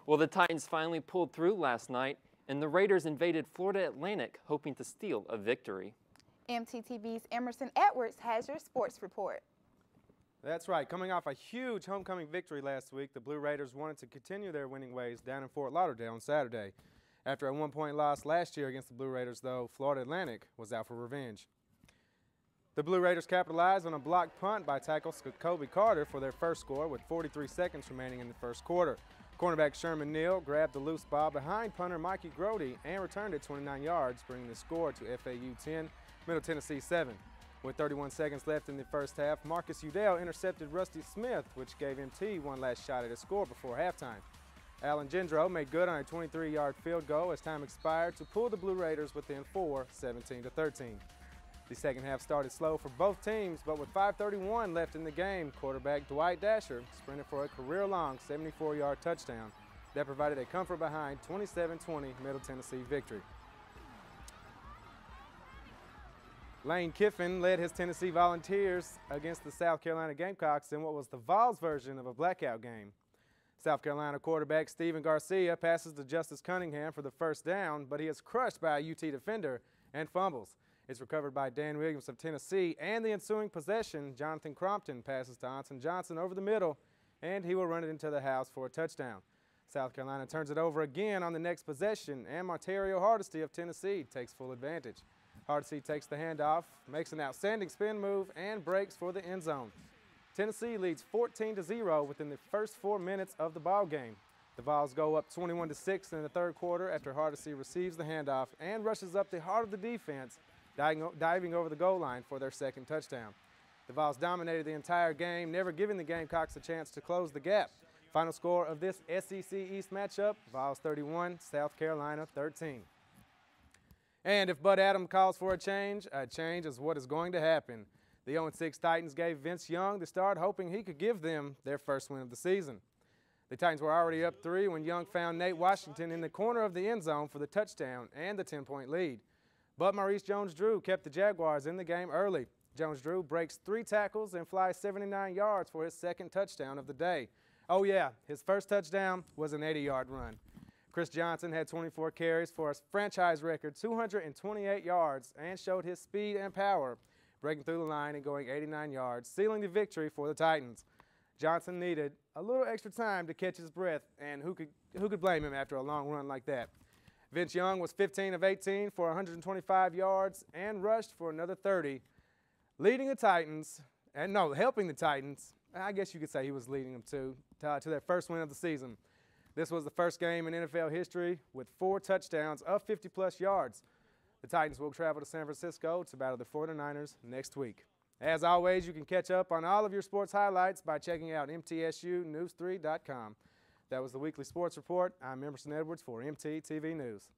Well, the Titans finally pulled through last night, and the Raiders invaded Florida Atlantic, hoping to steal a victory. MTTV's Emerson Edwards has your sports report. That's right. Coming off a huge homecoming victory last week, the Blue Raiders wanted to continue their winning ways down in Fort Lauderdale on Saturday. After a one-point loss last year against the Blue Raiders, though, Florida Atlantic was out for revenge. The Blue Raiders capitalized on a blocked punt by tackle Kobe Carter for their first score with 43 seconds remaining in the first quarter. Cornerback Sherman Neal grabbed the loose ball behind punter Mikey Grody and returned it 29 yards, bringing the score to FAU 10, Middle Tennessee 7. With 31 seconds left in the first half, Marcus Udell intercepted Rusty Smith, which gave MT one last shot at a score before halftime. Alan Gendro made good on a 23-yard field goal as time expired to pull the Blue Raiders within 4, 17-13. The second half started slow for both teams, but with 5:31 left in the game, quarterback Dwight Dasher sprinted for a career-long 74-yard touchdown that provided a comfort behind 27-20 Middle Tennessee victory. Lane Kiffin led his Tennessee Volunteers against the South Carolina Gamecocks in what was the Vols version of a blackout game. South Carolina quarterback Steven Garcia passes to Justice Cunningham for the first down, but he is crushed by a UT defender and fumbles. It's recovered by Dan Williams of Tennessee, and the ensuing possession, Jonathan Crompton passes to Anson Johnson over the middle, and he will run it into the house for a touchdown. South Carolina turns it over again on the next possession, and Martario Hardesty of Tennessee takes full advantage. Hardesty takes the handoff, makes an outstanding spin move, and breaks for the end zone. Tennessee leads 14-0 within the first 4 minutes of the ball game. The Vols go up 21-6 in the third quarter after Hardesty receives the handoff and rushes up the heart of the defense, diving over the goal line for their second touchdown. The Vols dominated the entire game, never giving the Gamecocks a chance to close the gap. Final score of this SEC East matchup, Vols 31, South Carolina 13. And if Bud Adams calls for a change is what is going to happen. The 0-6 Titans gave Vince Young the start, hoping he could give them their first win of the season. The Titans were already up 3 when Young found Nate Washington in the corner of the end zone for the touchdown and the 10-point lead. But Maurice Jones-Drew kept the Jaguars in the game early. Jones-Drew breaks 3 tackles and flies 79 yards for his second touchdown of the day. Oh yeah, his first touchdown was an 80-yard run. Chris Johnson had 24 carries for a franchise record 228 yards and showed his speed and power, breaking through the line and going 89 yards, sealing the victory for the Titans. Johnson needed a little extra time to catch his breath, and who could blame him after a long run like that? Vince Young was 15 of 18 for 125 yards and rushed for another 30, leading the Titans, and no, helping the Titans. I guess you could say he was leading them to their first win of the season. This was the first game in NFL history with 4 touchdowns of 50-plus yards. The Titans will travel to San Francisco to battle the 49ers next week. As always, you can catch up on all of your sports highlights by checking out mtsunews3.com. That was the Weekly Sports Report. I'm Emerson Edwards for MTTV News.